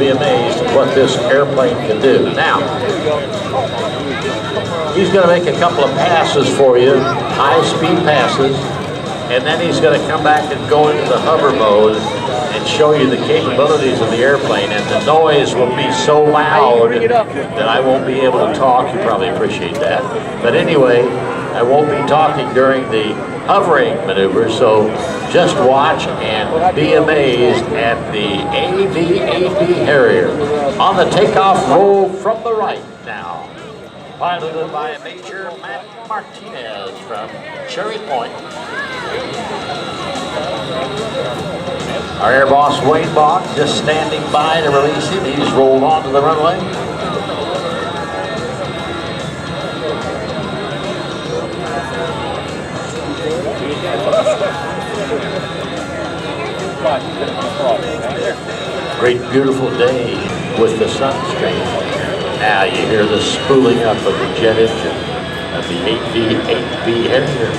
be amazed at what this airplane can do. Now, he's going to make a couple of passes for you, high-speed passes, and then he's going to come back and go into the hover mode and show you the capabilities of the airplane, and the noise will be so loud that I won't be able to talk. You probably appreciate that. But anyway, I won't be talking during the hovering maneuver, so just watch and be amazed at the AV-8B Harrier. On the takeoff roll from the right now. Piloted by Major Matt Martinez from Cherry Point. Our air boss Wayne Bach just standing by to release him. He's rolled onto the runway. Great beautiful day with the sunscreen. Now you hear the spooling up of the jet engine of the AV-8B Harrier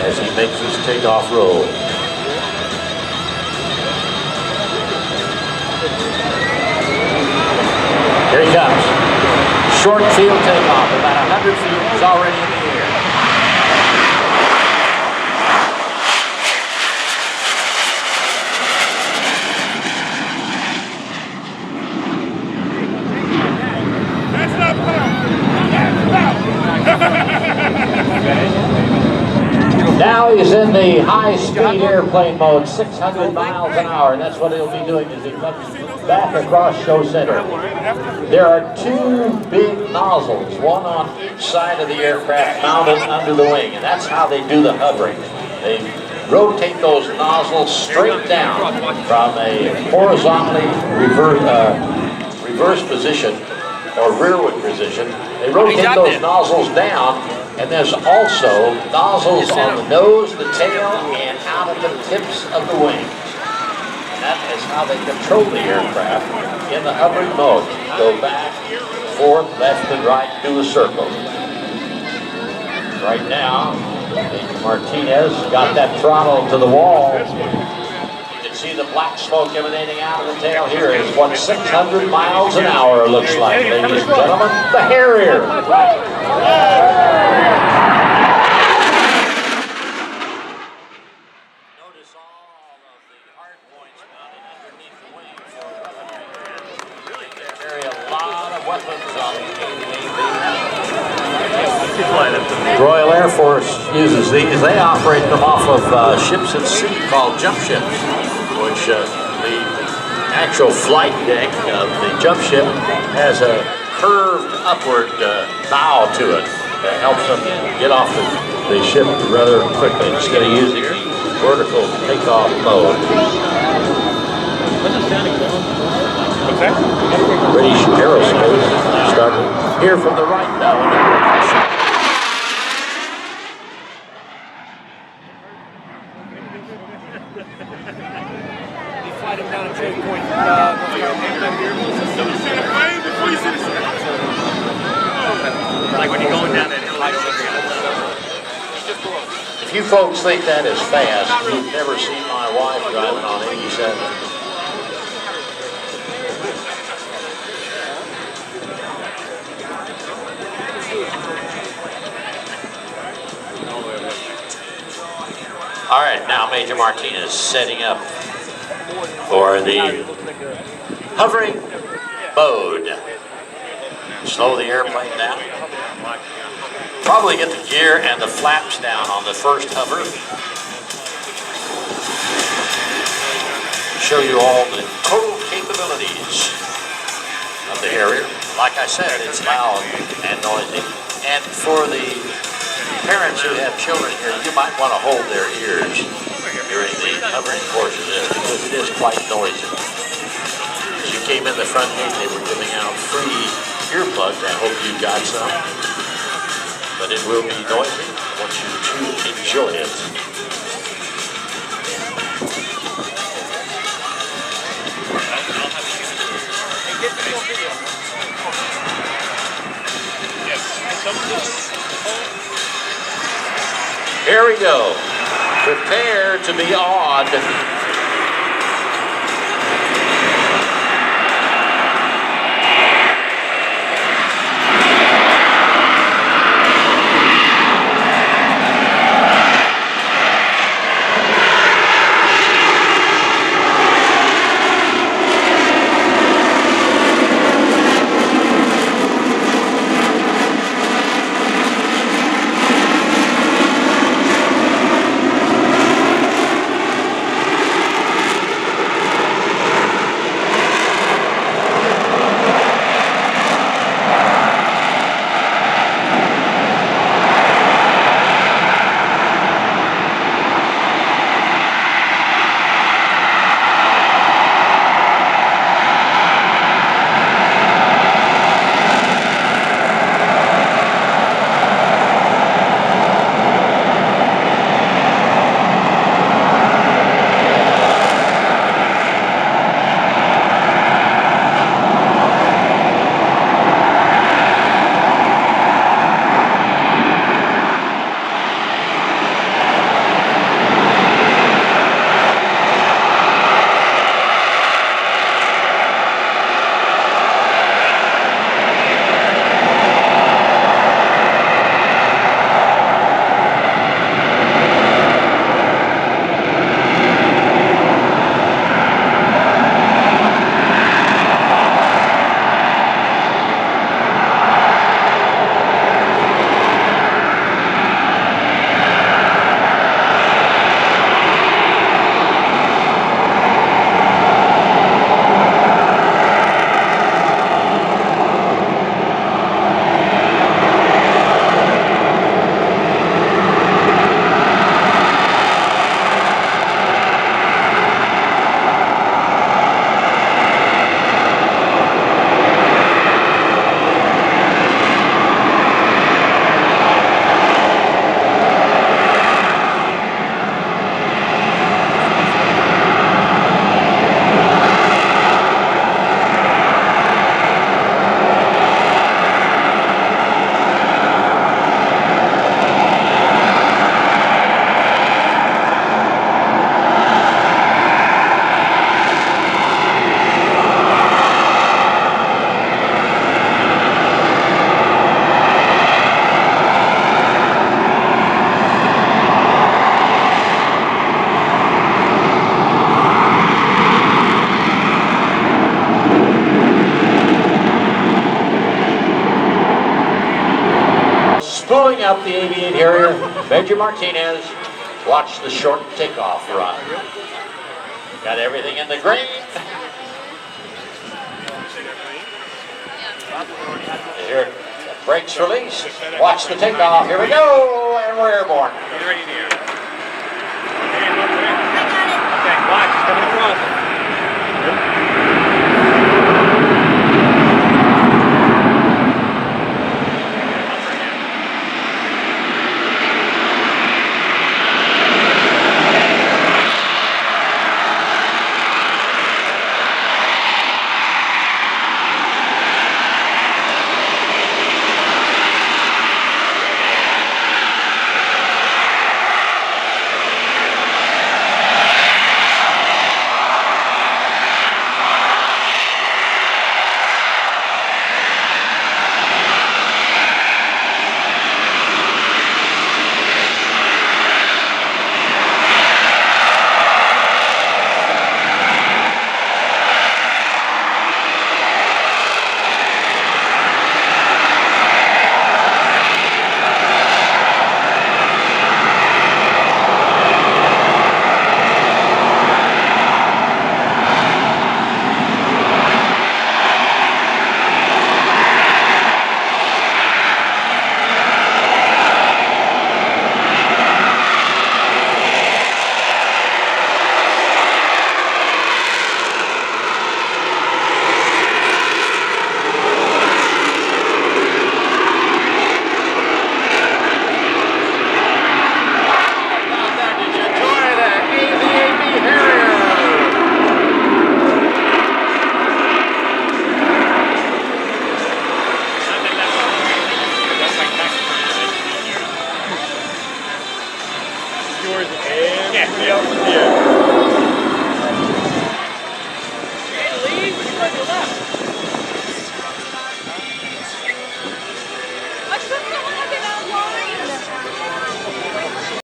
as he makes his takeoff roll. Here he comes. Short field takeoff, about 100 feet. He's already in the air. Now he's in the high-speed airplane mode, 600 miles an hour, and that's what he'll be doing as he comes back across show center. There are two big nozzles, one on each side of the aircraft mounted under the wing, and that's how they do the hovering. They rotate those nozzles straight down from a horizontally reverse position or rearward position. They rotate those nozzles down, and there's also nozzles on the nose, the tail, and out of the tips of the wings. And that is how they control the aircraft in the hovering mode. Go back, forth, left, and right, do a circle. Right now, Martinez got that throttle to the wall. You can see the black smoke emanating out of the tail. Here is what 600 miles an hour looks like, ladies and gentlemen. The Harrier. Notice all of the hard points mounted underneath the wing. Really, they carry a lot of weapons on the AV-8B. Royal Air Force uses these. They operate them off of ships at sea called jump ships, which the actual flight deck of the jump ship has a curved upward bow to it that helps them get off the ship rather quickly instead of using vertical takeoff mode. What's that? British Aerospace started here from the right now. Like when you're going down that hill, if you folks think that is fast, you've never seen my wife driving on 87. All right, now Major Martinez setting up for the hovering mode. Slow the airplane down. Probably get the gear and the flaps down on the first hover. Show you all the total capabilities of the Harrier. Like I said, it's loud and noisy. And for the parents who have children here, you might want to hold their ears during the hovering portion of this because it is quite noisy. As you came in the front gate, they were giving out free earplugs. I hope you got some. But it will be noisy once you to enjoy it. Here we go. Prepare to be awed. Blowing up the AV-8 Harrier, Major Martinez. Watch the short takeoff run. Got everything in the green. Here, brakes released. Watch the takeoff. Here we go, and we're airborne. Okay, watch, it's coming across.